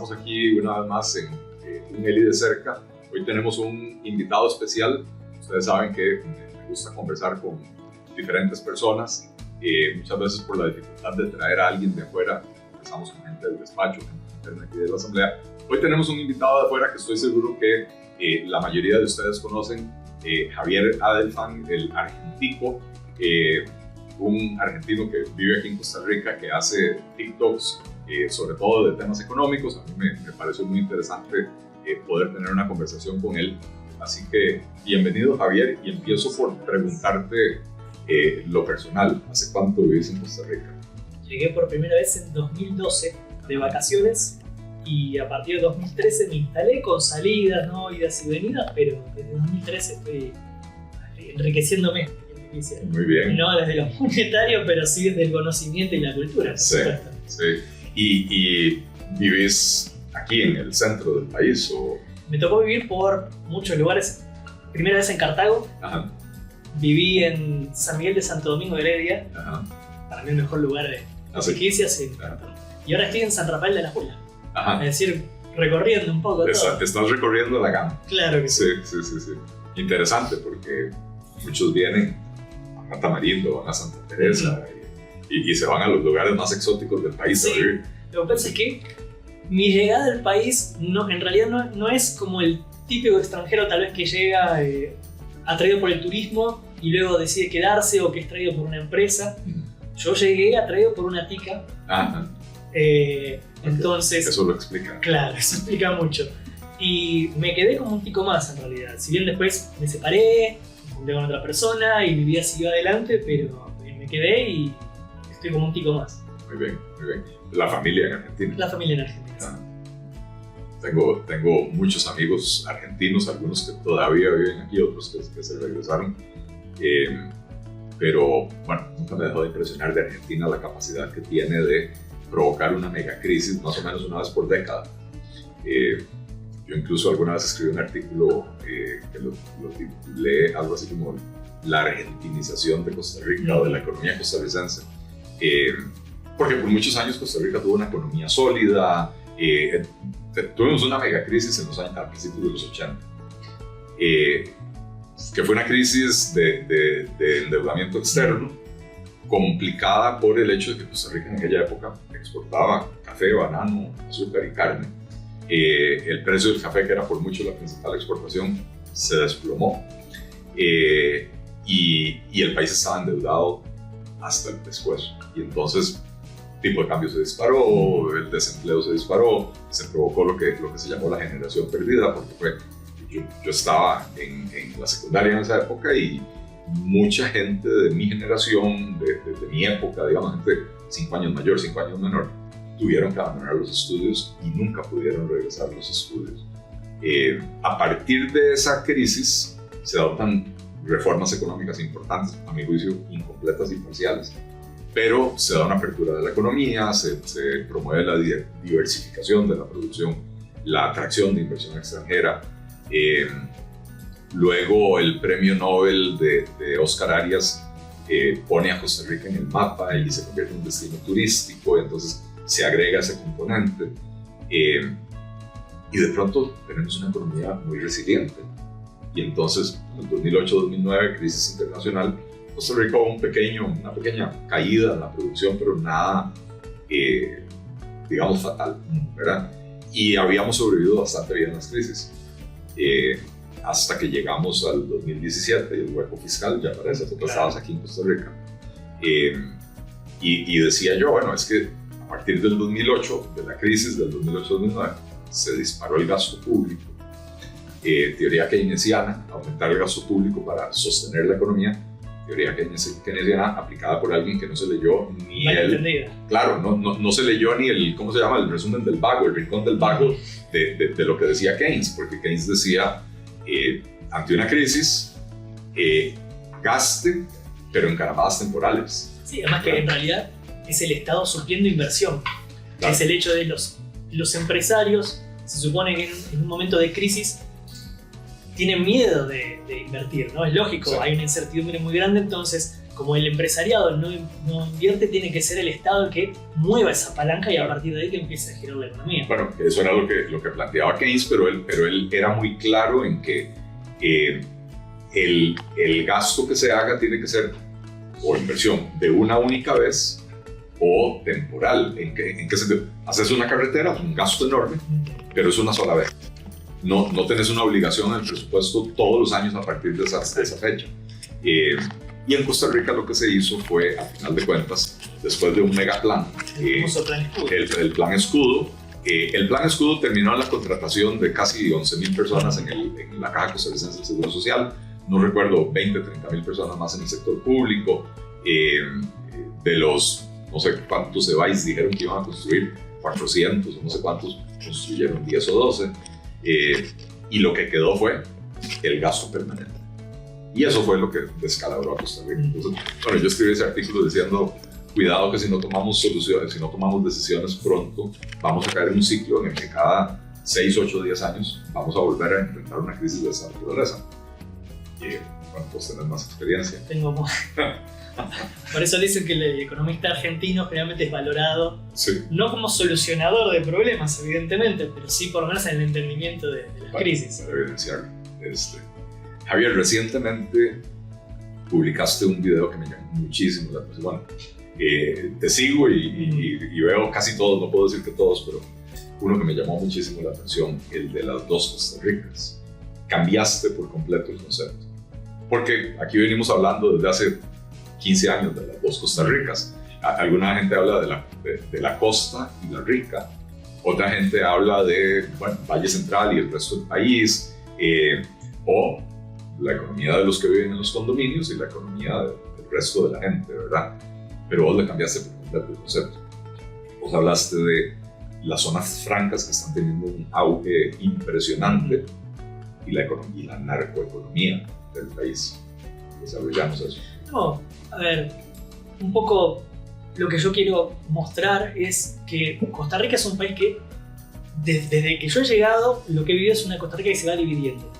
estamos aquí una vez más en Un Eli de Cerca. Hoy tenemos un invitado especial. Ustedes saben que me gusta conversar con diferentes personas, muchas veces por la dificultad de traer a alguien de afuera. Empezamos con gente del despacho, gente aquí de la asamblea. Hoy tenemos un invitado de afuera que estoy seguro que la mayoría de ustedes conocen, Javier Adelfan, el argentico, un argentino que vive aquí en Costa Rica, que hace TikToks, sobre todo de temas económicos. A mí me pareció muy interesante poder tener una conversación con él. Así que bienvenido, Javier, y empiezo por preguntarte lo personal. ¿Hace cuánto vivís en Costa Rica? Llegué por primera vez en 2012 de vacaciones y a partir de 2013 me instalé con salidas, ¿no? Idas y venidas, pero desde 2013 estoy enriqueciéndome. Muy bien. No desde lo monetario, pero sí desde el conocimiento y la cultura. Sí, sí. ¿Y vivís aquí en el centro del país? ¿O? Me tocó vivir por muchos lugares. Primera vez en Cartago. Ajá. Viví en San Miguel de Santo Domingo de Heredia. Ajá. Para mí el mejor lugar de Iquique, sí. Y ahora estoy en San Rafael de la Jula. Ajá. Es decir, recorriendo un poco todo. Estás recorriendo la gama. Claro que sí. Sí. Interesante, porque muchos vienen a Tamarindo, van a Santa Teresa y se van a los lugares más exóticos del país. Sí. Lo que pasa es que mi llegada al país en realidad no es como el típico extranjero tal vez que llega atraído por el turismo y luego decide quedarse o que es traído por una empresa. Yo llegué atraído por una tica. Ajá. Entonces, eso lo explica. Claro, eso explica mucho. Y me quedé como un tico más en realidad. Si bien después me separé, me junté con otra persona y mi vida siguió adelante, pero me quedé y estoy como un tico más. Muy bien. ¿La familia en Argentina? La familia en Argentina. Ah. Tengo muchos amigos argentinos, algunos que todavía viven aquí, otros que se regresaron. Pero bueno, nunca me dejó de impresionar de Argentina la capacidad que tiene de provocar una megacrisis más o menos una vez por década. Yo incluso alguna vez escribí un artículo que lo titulé algo así como la argentinización de Costa Rica o de la economía costarricense. Porque por muchos años Costa Rica tuvo una economía sólida, tuvimos una megacrisis a principios de los 80. Que fue una crisis de endeudamiento externo, complicada por el hecho de que Costa Rica en aquella época exportaba café, banano, azúcar y carne. El precio del café, que era por mucho la principal exportación, se desplomó y el país estaba endeudado hasta el pescuezo. Y entonces el tipo de cambio se disparó, el desempleo se disparó, se provocó lo que se llamó la generación perdida, porque yo estaba en la secundaria en esa época y mucha gente de mi generación, de mi época, digamos, gente 5 años mayor, 5 años menor, tuvieron que abandonar los estudios y nunca pudieron regresar a los estudios. A partir de esa crisis se adoptan reformas económicas importantes, a mi juicio incompletas y parciales, pero se da una apertura de la economía, se promueve la diversificación de la producción, la atracción de inversión extranjera. Luego el premio Nobel de Oscar Arias pone a Costa Rica en el mapa y se convierte en un destino turístico, entonces se agrega ese componente y de pronto tenemos una economía muy resiliente. Y entonces en 2008-2009, crisis internacional, Costa Rica hubo una pequeña caída en la producción, pero nada, digamos, fatal, ¿verdad? Y habíamos sobrevivido bastante bien a las crisis. Hasta que llegamos al 2017 y el hueco fiscal ya parece que estabas aquí en Costa Rica. Y decía yo, bueno, es que a partir del 2008, de la crisis del 2008-2009, se disparó el gasto público. Teoría keynesiana, aumentar el gasto público para sostener la economía. Teoría keynesiana aplicada por alguien que no se leyó ni no se leyó ni el, ¿cómo se llama? El resumen del vago, el rincón del vago de lo que decía Keynes, porque Keynes decía, ante una crisis, gaste, pero en caravadas temporales. Sí, además que en realidad es el Estado supliendo inversión. Claro. Es el hecho de los empresarios, se supone que en un momento de crisis tienen miedo de invertir, ¿no? Es lógico, sí. Hay una incertidumbre muy grande, entonces como el empresariado no invierte, tiene que ser el Estado el que mueva esa palanca y a partir de ahí que empiece a girar la economía. Bueno, eso era lo que planteaba Keynes, pero él era muy claro en que el gasto que se haga tiene que ser o inversión de una única vez o temporal. ¿En qué sentido? Haces una carretera, es un gasto enorme, pero es una sola vez. No tenés una obligación en el presupuesto todos los años a partir de esa fecha. Y en Costa Rica lo que se hizo fue, al final de cuentas, después de un megaplan, el plan escudo. El plan escudo terminó en la contratación de casi 11.000 personas en la Caja Costarricense del Seguro Social. No recuerdo, 30.000 personas más en el sector público. De los, no sé cuántos EBAIS dijeron que iban a construir, 400 o no sé cuántos, construyeron 10 o 12. Y lo que quedó fue el gasto permanente. Y eso fue lo que descalabró a Costa Rica. Entonces, bueno, yo escribí ese artículo diciendo, cuidado que si no tomamos soluciones, si no tomamos decisiones pronto, vamos a caer en un ciclo en el que cada 6, 8, 10 años vamos a volver a enfrentar una crisis de esa naturaleza. Y bueno, pues tenés más experiencia. Tengo más. Por eso dicen que el economista argentino generalmente es valorado, sí, no como solucionador de problemas, evidentemente, pero sí por lo menos en el entendimiento de las crisis. Para evidenciarlo. Javier, recientemente publicaste un video que me llamó muchísimo la atención. Bueno, te sigo y veo casi todos, no puedo decir que todos, pero uno que me llamó muchísimo la atención, el de las dos Costa Ricas. Cambiaste por completo el concepto. Porque aquí venimos hablando desde hace 15 años de las dos Costa Ricas. Alguna gente habla de la costa y la rica. Otra gente habla de Valle Central y el resto del país. O la economía de los que viven en los condominios y la economía del resto de la gente, ¿verdad? Pero vos le cambiaste por completo el concepto. Vos hablaste de las zonas francas que están teniendo un auge impresionante y la narcoeconomía del país. Desarrollamos eso. No, a ver, un poco lo que yo quiero mostrar es que Costa Rica es un país que desde que yo he llegado, lo que he vivido es una Costa Rica que se va dividiendo.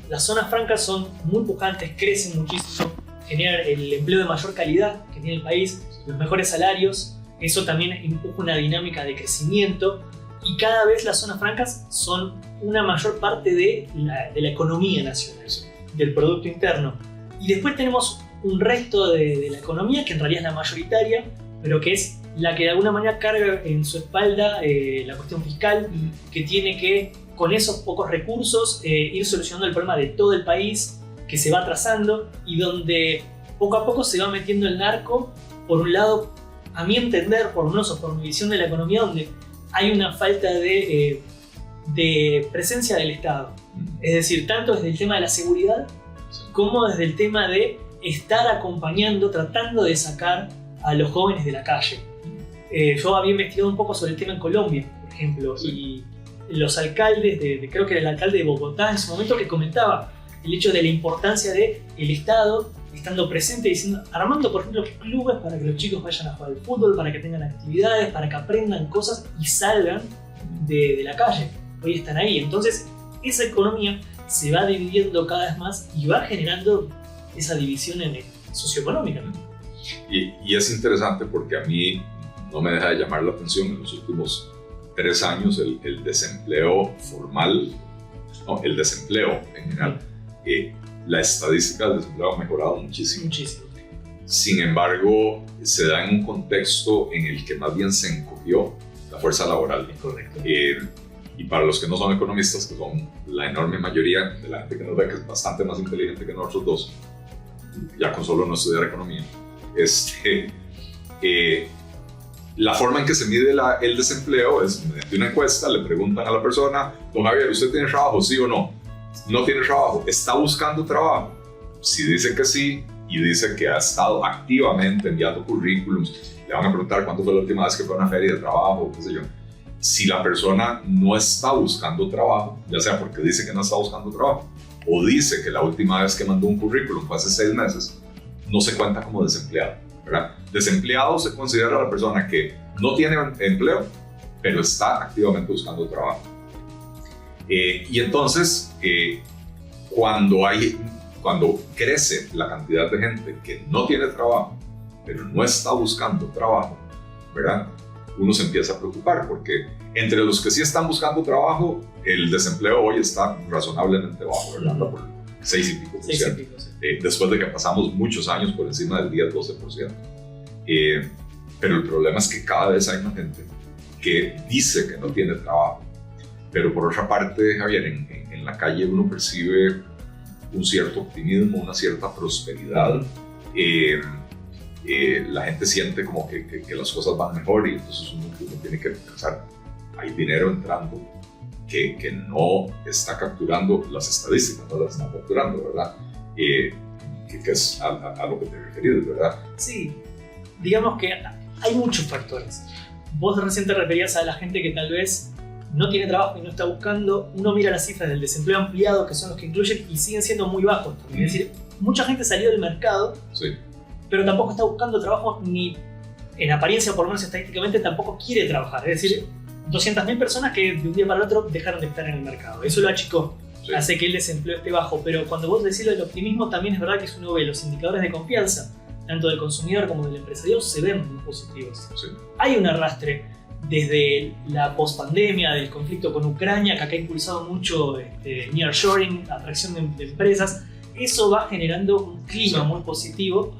Las zonas francas son muy pujantes, crecen muchísimo, generan el empleo de mayor calidad que tiene el país, los mejores salarios, eso también empuja una dinámica de crecimiento y cada vez las zonas francas son una mayor parte de la economía nacional, del Producto Interno. Y después tenemos un resto de la economía que en realidad es la mayoritaria, pero que es la que de alguna manera carga en su espalda la cuestión fiscal, que tiene que, con esos pocos recursos, ir solucionando el problema de todo el país, que se va atrasando y donde poco a poco se va metiendo el narco, por un lado, a mi entender, por lo menos o por mi visión de la economía, donde hay una falta de presencia del Estado. Es decir, tanto desde el tema de la seguridad, como desde el tema de estar acompañando, tratando de sacar a los jóvenes de la calle. Yo había investigado un poco sobre el tema en Colombia, por ejemplo, y los alcaldes, creo que era el alcalde de Bogotá en su momento, que comentaba el hecho de la importancia del Estado estando presente, diciendo, armando por ejemplo clubes para que los chicos vayan a jugar al fútbol, para que tengan actividades, para que aprendan cosas y salgan de la calle. Hoy están ahí, entonces esa economía se va dividiendo cada vez más y va generando esa división socioeconómica, ¿no? Y es interesante porque a mí no me deja de llamar la atención en los últimos 3 años el desempleo formal, no, el desempleo en general. La estadística del desempleo ha mejorado muchísimo. Sin embargo, se da en un contexto en el que más bien se encogió la fuerza laboral. Es correcto. Y para los que no son economistas, que son la enorme mayoría de la gente que nos ve, que es bastante más inteligente que nosotros dos, ya con solo no estudiar economía, la forma en que se mide el desempleo es mediante una encuesta. Le preguntan a la persona: don Javier, ¿usted tiene trabajo? ¿Sí o no? ¿No tiene trabajo? ¿Está buscando trabajo? Si dice que sí y dice que ha estado activamente enviando currículums, le van a preguntar cuándo fue la última vez que fue a una feria de trabajo, qué sé yo. Si la persona no está buscando trabajo, ya sea porque dice que no está buscando trabajo o dice que la última vez que mandó un currículum fue hace 6 meses, no se cuenta como desempleado, ¿verdad? Desempleado se considera a la persona que no tiene empleo, pero está activamente buscando trabajo. Y entonces, cuando hay cuando crece la cantidad de gente que no tiene trabajo, pero no está buscando trabajo, ¿verdad? Uno se empieza a preocupar porque entre los que sí están buscando trabajo, el desempleo hoy está razonablemente bajo, ¿verdad? Anda por 6 y pico por ciento. Después de que pasamos muchos años por encima del 10-12%. Pero el problema es que cada vez hay más gente que dice que no tiene trabajo. Pero por otra parte, Javier, en la calle uno percibe un cierto optimismo, una cierta prosperidad. La gente siente como que las cosas van mejor y entonces uno tiene que pensar, hay dinero entrando que no está capturando las estadísticas, no las está capturando, ¿verdad? Que es a lo que te refieres, ¿verdad? Sí, digamos que hay muchos factores. Vos recién te referías a la gente que tal vez no tiene trabajo y no está buscando. Uno mira las cifras del desempleo ampliado, que son los que incluyen, y siguen siendo muy bajos también. Es decir, mucha gente salió del mercado, sí, pero tampoco está buscando trabajo, ni en apariencia, por lo menos estadísticamente, tampoco quiere trabajar. Es decir, 200.000 personas que de un día para el otro dejaron de estar en el mercado. Eso lo achicó, sí, hace que el desempleo esté bajo. Pero cuando vos decís lo del optimismo, también es verdad que uno ve los indicadores de confianza, tanto del consumidor como del empresario, se ven muy positivos. Sí. Hay un arrastre desde la pospandemia, del conflicto con Ucrania, que acá ha impulsado mucho nearshoring, atracción de empresas. Eso va generando un clima, sí, muy positivo.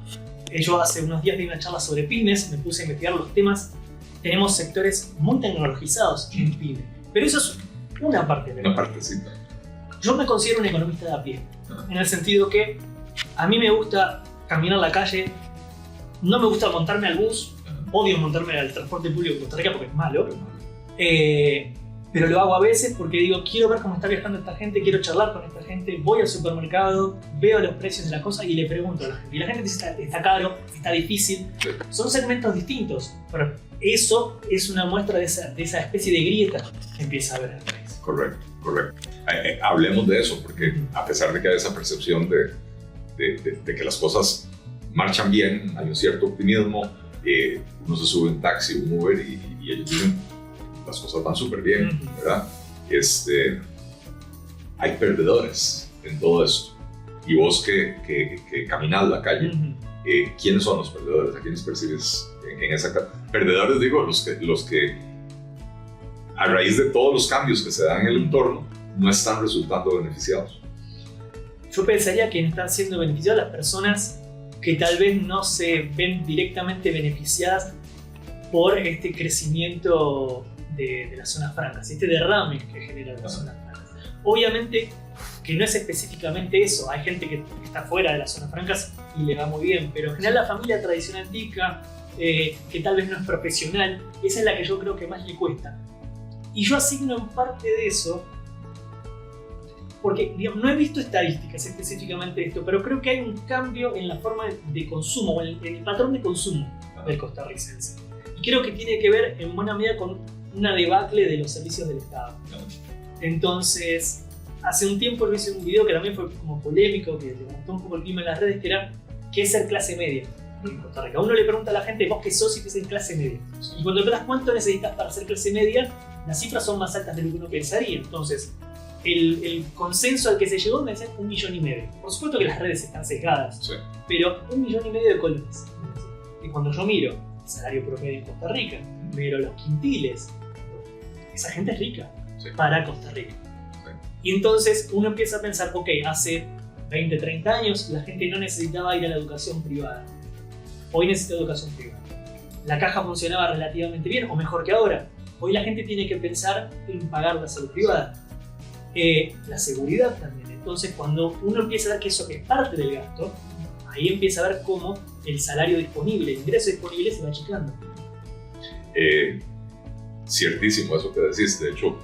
Yo hace unos días di una charla sobre pymes, me puse a investigar los temas. Tenemos sectores muy tecnologizados en pyme, pero eso es una parte de una partecita. Yo me considero un economista de a pie, en el sentido que a mí me gusta caminar la calle, no me gusta montarme al bus, odio montarme al transporte público de Costa Rica porque es malo, pero lo hago a veces porque digo, quiero ver cómo está viajando esta gente, quiero charlar con esta gente, voy al supermercado, veo los precios de las cosas y le pregunto a la gente. Y la gente dice, está caro, está difícil. Sí. Son segmentos distintos, pero eso es una muestra de esa especie de grieta que empieza a haber en el país. Correcto, correcto. Hablemos de eso, porque a pesar de que hay esa percepción de que las cosas marchan bien, hay un cierto optimismo, uno se sube en taxi, un Uber y ellos dicen, las cosas van súper bien, ¿verdad? Hay perdedores en todo esto. Y vos que caminás la calle, ¿quiénes son los perdedores? ¿A quiénes percibes en esa calle? Perdedores, digo, los que a raíz de todos los cambios que se dan en el entorno no están resultando beneficiados. Yo pensaría que están siendo beneficiadas las personas que tal vez no se ven directamente beneficiadas por este crecimiento de las zonas francas, este derrame que genera las zonas francas. Obviamente que no es específicamente eso, hay gente que está fuera de las zonas francas y le va muy bien, pero en general la familia tradicional tica, que tal vez no es profesional, esa es la que yo creo que más le cuesta. Y yo asigno en parte de eso, porque digamos, no he visto estadísticas específicamente de esto, pero creo que hay un cambio en la forma de consumo, en el patrón de consumo del costarricense. Y creo que tiene que ver en buena medida con una debacle de los servicios del Estado. Entonces, hace un tiempo yo hice un video que también fue como polémico, que levantó un poco el clima en las redes, que era ¿qué es ser clase media en Costa Rica? Uno le pregunta a la gente, ¿vos qué sos y qué es clase media? Y cuando le preguntas cuánto necesitas para ser clase media, las cifras son más altas de lo que uno pensaría. Entonces, el consenso al que se llegó me decía 1,5 millones. Por supuesto que las redes están sesgadas, sí, pero 1,5 millones de colones. Y cuando yo miro el salario promedio en Costa Rica, miro los quintiles, esa gente es rica, sí, para Costa Rica. Sí. Y entonces uno empieza a pensar, ok, hace 20, 30 años la gente no necesitaba ir a la educación privada. Hoy necesita educación privada. La caja funcionaba relativamente bien, o mejor que ahora. Hoy la gente tiene que pensar en pagar la salud privada. La seguridad también. Entonces cuando uno empieza a ver que eso es parte del gasto, ahí empieza a ver cómo el salario disponible, el ingreso disponible se va achicando. Ciertísimo eso que decís. De hecho,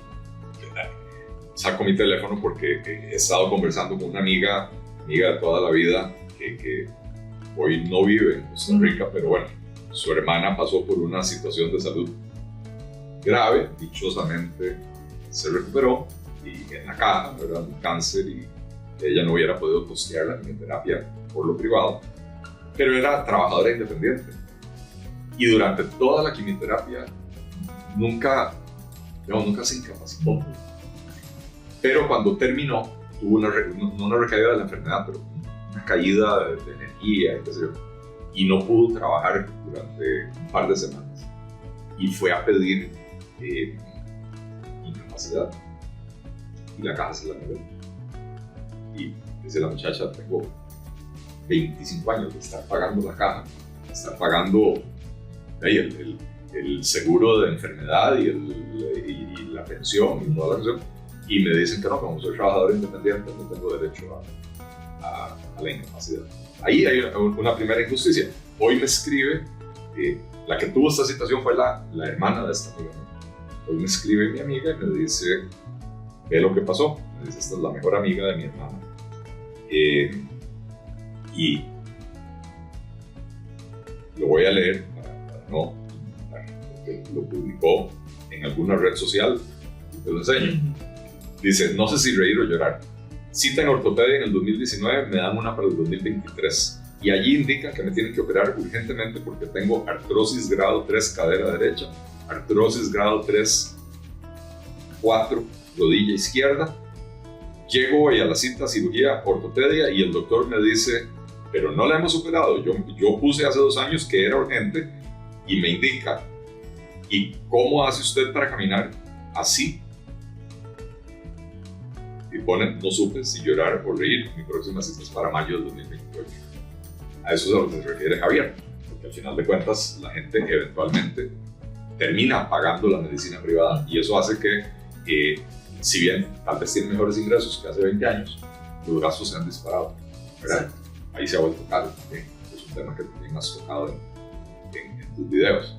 saco mi teléfono porque he estado conversando con una amiga de toda la vida que hoy no vive en Costa Rica, pero bueno, su hermana pasó por una situación de salud grave, dichosamente se recuperó y en la caja, ¿verdad? Un cáncer, y ella no hubiera podido costear la quimioterapia por lo privado, pero era trabajadora independiente y durante toda la quimioterapia nunca se incapacitó. Pero cuando terminó, tuvo una recaída de la enfermedad, pero una caída de energía y qué sé yo, y no pudo trabajar durante un par de semanas y fue a pedir incapacidad y la caja se la negó. Y dice la muchacha, tengo 25 años de estar pagando la caja, de estar pagando el seguro de enfermedad y la pensión y toda la pensión, y me dicen que no, como soy trabajador independiente no tengo derecho a la incapacidad. Ahí hay una primera injusticia. Hoy me escribe, la que tuvo esta situación fue la hermana de esta amiga. Hoy me escribe mi amiga y me dice, ve lo que pasó. Me dice, esta es la mejor amiga de mi hermana. Y lo voy a leer para no, porque lo publicó en alguna red social, te lo enseño. Dice, no sé si reír o llorar. Cita en ortopedia en el 2019, me dan una para el 2023 y allí indican que me tienen que operar urgentemente porque tengo artrosis grado 3 cadera derecha, artrosis grado 3, 4 rodilla izquierda. Llego hoy a la cita cirugía ortopedia y el doctor me dice, pero no la hemos operado, yo puse hace 2 años que era urgente y me indica, ¿y cómo hace usted para caminar así? Y ponen, no supe si llorar o reír, mi próxima cita es para mayo del 2028. A eso es a lo que se refiere Javier, porque al final de cuentas la gente eventualmente termina pagando la medicina privada y eso hace que, si bien tal vez tiene mejores ingresos que hace 20 años, los gastos se han disparado, ¿verdad? Ahí se ha vuelto caro también, es un tema que también has tocado en tus videos.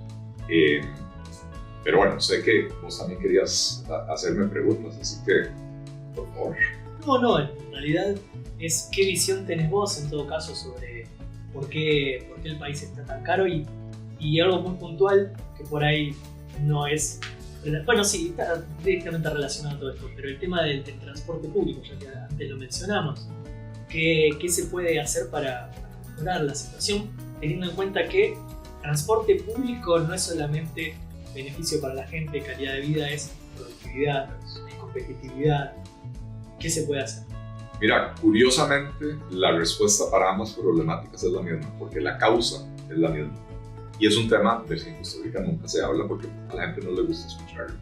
Pero bueno, sé que vos también querías hacerme preguntas, así que por favor. No, en realidad es qué visión tenés vos en todo caso sobre por qué el país está tan caro y algo muy puntual que por ahí no es, bueno sí, está directamente relacionado a todo esto, pero el tema del transporte público, ya que antes lo mencionamos, ¿qué se puede hacer para mejorar la situación teniendo en cuenta que transporte público no es solamente beneficio para la gente, calidad de vida, es productividad, es competitividad? ¿Qué se puede hacer? Mira, curiosamente, la respuesta para ambas problemáticas es la misma, porque la causa es la misma. Y es un tema del que en Costa Rica nunca se habla porque a la gente no le gusta escucharlo.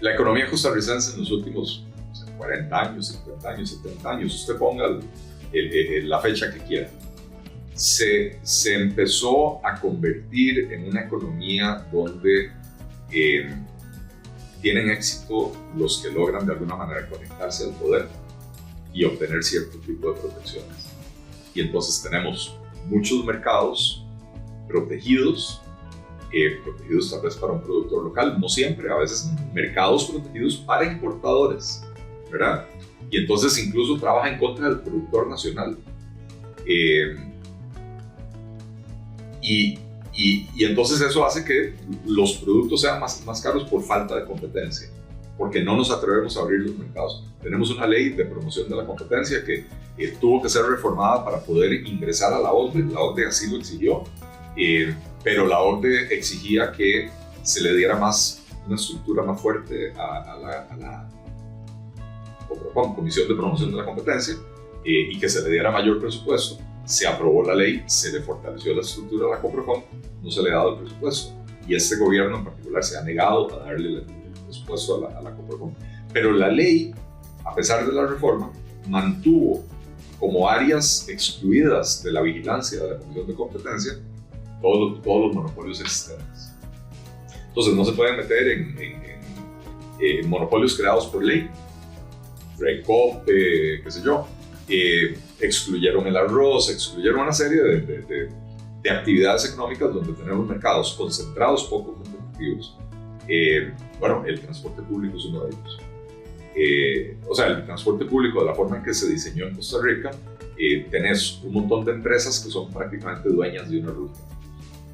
La economía costarricense en los últimos 40 años, 50 años, 70 años, usted ponga la fecha que quiera, se empezó a convertir en una economía donde tienen éxito los que logran de alguna manera conectarse al poder y obtener cierto tipo de protecciones. Y entonces tenemos muchos mercados protegidos, protegidos tal vez para un productor local, no siempre, a veces mercados protegidos para importadores, ¿verdad? Y entonces incluso trabaja en contra del productor nacional. Y entonces eso hace que los productos sean más caros por falta de competencia, porque no nos atrevemos a abrir los mercados. Tenemos una ley de promoción de la competencia que tuvo que ser reformada para poder ingresar a la OCDE así lo exigió, pero la OCDE exigía que se le diera una estructura más fuerte a la Comisión de Promoción de la Competencia y que se le diera mayor presupuesto. Se aprobó la ley, se le fortaleció la estructura de la Coprocom, no se le ha dado el presupuesto. Y este gobierno en particular se ha negado a darle el presupuesto a la Coprocom. Pero la ley, a pesar de la reforma, mantuvo como áreas excluidas de la vigilancia de la Comisión de Competencia todos los monopolios existentes. Entonces no se pueden meter en monopolios creados por ley. Recope, qué sé yo. Excluyeron el arroz, excluyeron una serie de actividades económicas donde tenemos mercados concentrados poco competitivos. Bueno, el transporte público es uno de ellos. O sea, el transporte público, de la forma en que se diseñó en Costa Rica, tenés un montón de empresas que son prácticamente dueñas de una ruta.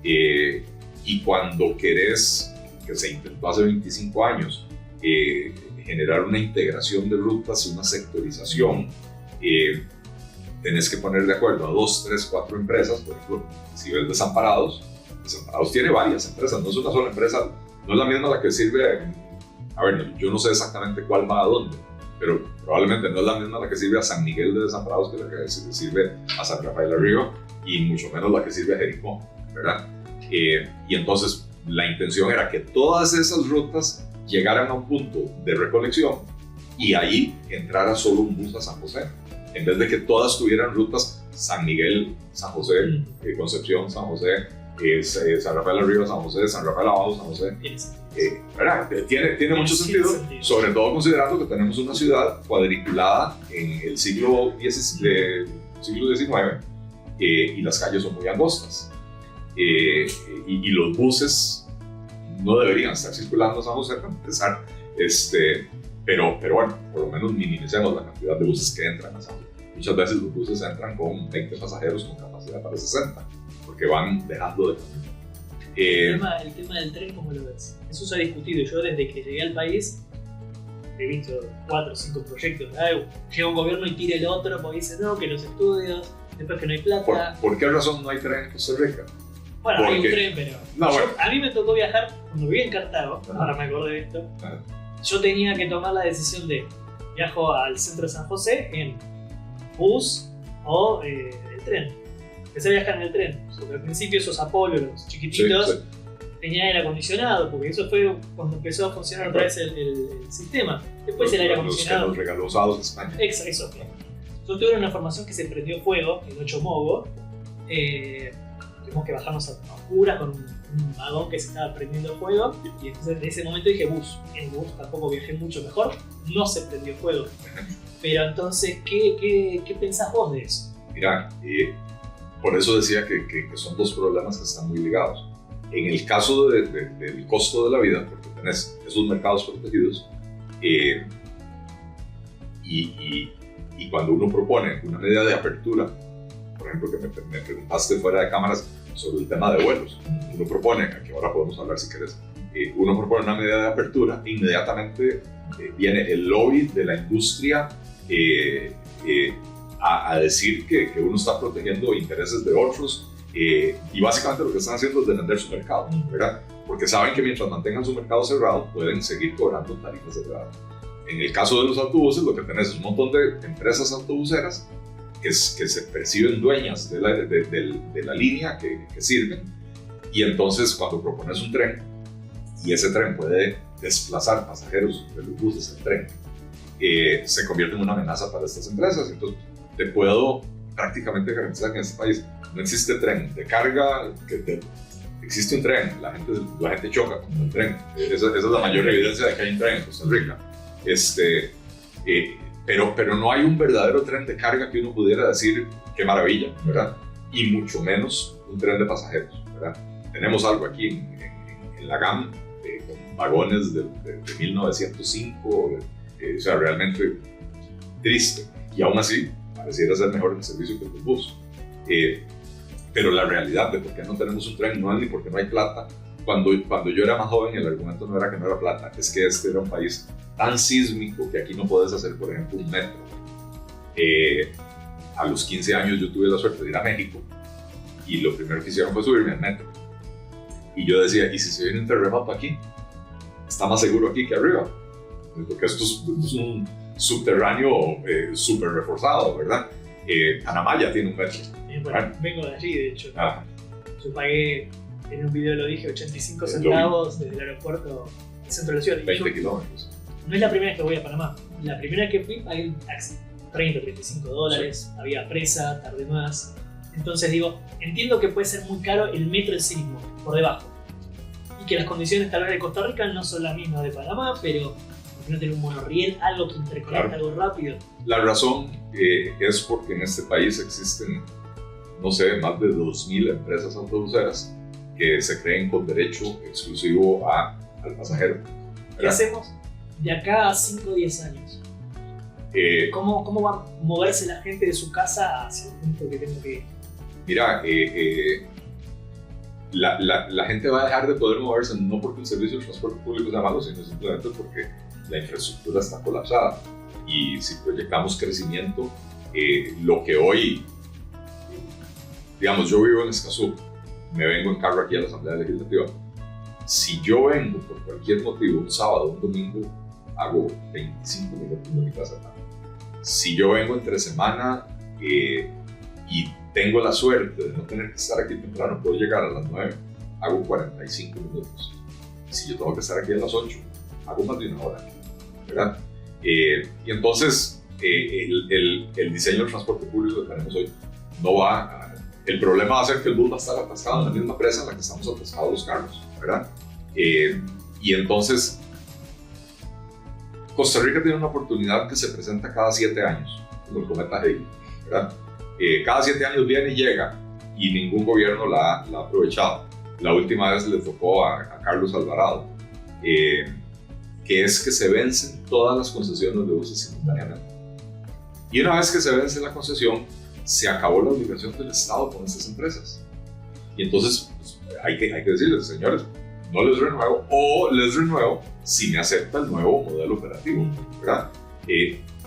Y cuando querés, que se intentó hace 25 años, generar una integración de rutas, una sectorización, tenés que poner de acuerdo a 2, 3, 4 empresas. Por ejemplo, si ves Desamparados tiene varias empresas, no es una sola empresa, no es la misma la que sirve. A ver, yo no sé exactamente cuál va a dónde, pero probablemente no es la misma la que sirve a San Miguel de Desamparados que la que sirve a San Rafael Arriba, y mucho menos la que sirve a Jericó, ¿verdad? Y entonces la intención era que todas esas rutas llegaran a un punto de recolección y ahí entrara solo un bus a San José, en vez de que todas tuvieran rutas San Miguel, San José, Concepción, San José, San Rafael Arriba, San José, San Rafael Abajo, San José. ¿Verdad? Tiene mucho sentido, sobre todo considerando que tenemos una ciudad cuadriculada en el siglo XIX y las calles son muy angostas. Y los buses no deberían estar circulando a San José para empezar, pero bueno, por lo menos minimicemos la cantidad de buses que entran a San José. Muchas veces los buses entran con 20 pasajeros con capacidad para 60, porque van dejando de caminar. El tema del tren, ¿cómo lo ves? Eso se ha discutido. Yo desde que llegué al país he visto 4 o 5 proyectos. Llega un gobierno y tira el otro porque dice no, que los estudios, después que no hay plata. ¿Por qué razón no hay tren en Costa Rica? Bueno, hay un tren, pero a mí me tocó viajar cuando viví en Cartago, ahora me acordé de esto. Yo tenía que tomar la decisión de viajo al centro de San José en bus o el tren. Empecé a viajar en el tren, porque al principio esos Apolo, los chiquititos, tenían aire acondicionado, porque eso fue cuando empezó a funcionar otra vez el sistema. Después el aire acondicionado. Los regaló Usados de España. Eso. Yo tuve una información que se prendió fuego en 8 Mogo. Tuvimos que bajarnos a oscuras con un vagón que se estaba prendiendo fuego, y entonces en ese momento dije bus. En bus tampoco viajé mucho mejor, no se prendió fuego. Pero entonces, ¿qué pensás vos de eso? Mira, por eso decía que son dos problemas que están muy ligados. En el caso del costo de la vida, porque tenés esos mercados protegidos, y cuando uno propone una medida de apertura, por ejemplo, que me preguntaste fuera de cámaras sobre el tema de vuelos, uno propone, aquí ahora podemos hablar si querés, uno propone una medida de apertura, inmediatamente viene el lobby de la industria a decir que uno está protegiendo intereses de otros, y básicamente lo que están haciendo es defender su mercado, ¿verdad? Porque saben que mientras mantengan su mercado cerrado pueden seguir cobrando tarifas elevadas. En el caso de los autobuses, lo que tenés es un montón de empresas autobuseras que se perciben dueñas de la línea que sirven, y entonces cuando propones un tren y ese tren puede desplazar pasajeros de los buses al tren, se convierte en una amenaza para estas empresas. Entonces te puedo prácticamente garantizar que en este país no existe tren de carga, existe un tren, la gente choca con el tren. Esa es la mayor evidencia de que hay un tren en Costa Rica. Pero no hay un verdadero tren de carga que uno pudiera decir qué maravilla, ¿verdad? Y mucho menos un tren de pasajeros, ¿verdad? Tenemos algo aquí en la GAM, con vagones de 1905, o sea, realmente triste. Y aún así, pareciera ser mejor el servicio que el bus. Pero la realidad de por qué no tenemos un tren no es ni porque no hay plata. Cuando yo era más joven, el argumento no era que no era plata, es que este era un país tan sísmico que aquí no puedes hacer, por ejemplo, un metro. A los 15 años yo tuve la suerte de ir a México y lo primero que hicieron fue subirme al metro. Y yo decía, ¿y si se viene un terremoto aquí? Está más seguro aquí que arriba, porque esto es un subterráneo súper reforzado, ¿verdad? Panamá ya tiene un metro. Bueno, vengo de allí, de hecho. Yo pagué, en un video lo dije, 85 centavos desde el aeropuerto al centro de la ciudad. 20 kilómetros. No es la primera vez que voy a Panamá. La primera vez que fui pagué un taxi. $30, $35, sí. Había presa, tardé más. Entonces digo, entiendo que puede ser muy caro el metro en sí mismo, por debajo. Y que las condiciones tal vez de Costa Rica no son las mismas de Panamá, pero ¿por qué no tener un monorriel, algo que interconecte, algo rápido? La razón es porque en este país existen, no sé, más de 2.000 empresas autobuseras que se creen con derecho exclusivo al pasajero. ¿Qué hacemos de acá a 5 o 10 años? ¿Cómo va a moverse la gente de su casa hacia el punto que tengo que ir? Mira, la gente va a dejar de poder moverse no porque el servicio de transporte público sea malo, sino simplemente porque la infraestructura está colapsada. Y si proyectamos crecimiento, lo que hoy, digamos, yo vivo en Escazú, me vengo en carro aquí a la Asamblea Legislativa. Si yo vengo por cualquier motivo, un sábado, un domingo, hago 25 minutos de mi casa. Si yo vengo entre semana y tengo la suerte de no tener que estar aquí temprano, puedo llegar a las 9, hago 45 minutos. Si yo tengo que estar aquí a las 8, hago más de una hora, ¿verdad? Y entonces, el diseño del transporte público que tenemos hoy no va a... El problema va a ser que el bus va a estar atascado en la misma presa en la que estamos atascados los carros, ¿verdad? Y entonces, Costa Rica tiene una oportunidad que se presenta cada 7 años, como el cometa Halley, ¿verdad? Cada 7 años viene y llega, y ningún gobierno la ha aprovechado. La última vez le tocó a Carlos Alvarado, que es que se vencen todas las concesiones de buses simultáneamente. Y una vez que se vence la concesión, se acabó la obligación del Estado con estas empresas. Y entonces pues, hay que decirles, señores, no les renuevo, o les renuevo si me acepta el nuevo modelo operativo, ¿verdad?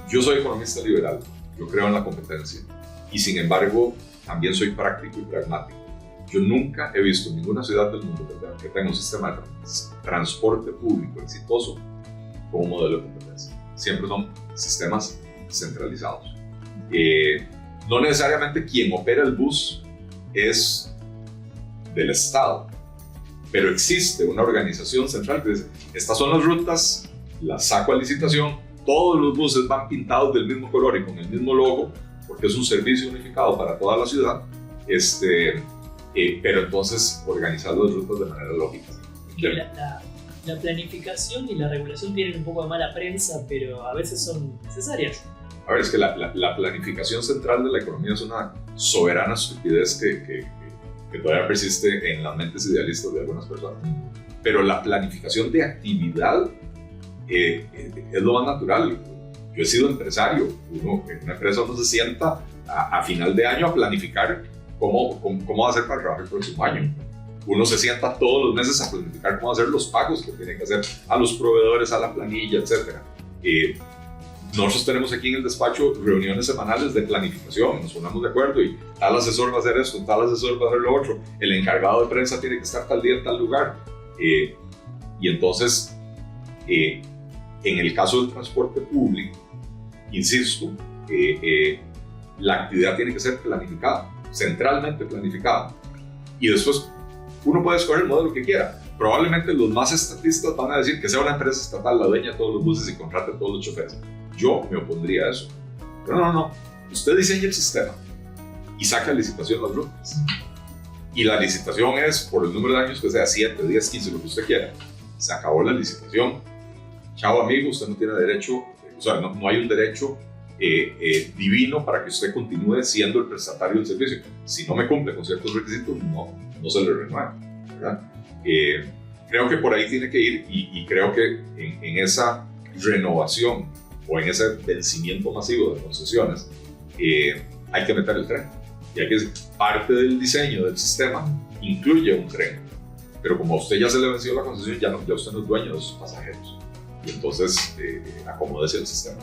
Yo soy economista liberal, yo creo en la competencia, y sin embargo también soy práctico y pragmático. Yo nunca he visto en ninguna ciudad del mundo que tenga un sistema de transporte público exitoso como modelo de competencia. Siempre son sistemas centralizados. No necesariamente quien opera el bus es del Estado, pero existe una organización central que dice, estas son las rutas, las saco a licitación, todos los buses van pintados del mismo color y con el mismo logo, porque es un servicio unificado para toda la ciudad, pero entonces organizar las rutas de manera lógica. La planificación y la regulación tienen un poco de mala prensa, pero a veces son necesarias. A ver, es que la planificación central de la economía es una soberana estupidez que todavía persiste en las mentes idealistas de algunas personas. Pero la planificación de actividad es lo más natural. Yo he sido empresario. En una empresa uno se sienta a final de año a planificar cómo va a ser para trabajar el próximo año. Uno se sienta todos los meses a planificar cómo hacer los pagos que tiene que hacer a los proveedores, a la planilla, etc. Nosotros tenemos aquí en el despacho reuniones semanales de planificación, nos ponemos de acuerdo y tal asesor va a hacer esto, tal asesor va a hacer lo otro, el encargado de prensa tiene que estar tal día en tal lugar. Y entonces, en el caso del transporte público, insisto, la actividad tiene que ser planificada, centralmente planificada. Y después uno puede escoger el modelo que quiera. Probablemente los más estatistas van a decir que sea una empresa estatal la dueña de todos los buses y contrate a todos los choferes. Yo me opondría a eso. Pero no. Usted diseña el sistema y saca a licitación las rutas. Y la licitación es por el número de años que sea, 7, 10, 15, lo que usted quiera. Se acabó la licitación. Chao amigo, usted no tiene derecho, o sea, no hay un derecho divino para que usted continúe siendo el prestatario del servicio. Si no me cumple con ciertos requisitos, no se le renueva, ¿verdad? Creo que por ahí tiene que ir y creo que en esa renovación o en ese vencimiento masivo de concesiones hay que meter el tren. Y hay que decir, parte del diseño del sistema incluye un tren, pero como a usted ya se le venció la concesión, ya usted no es dueño de sus pasajeros. Y entonces acomódese el sistema.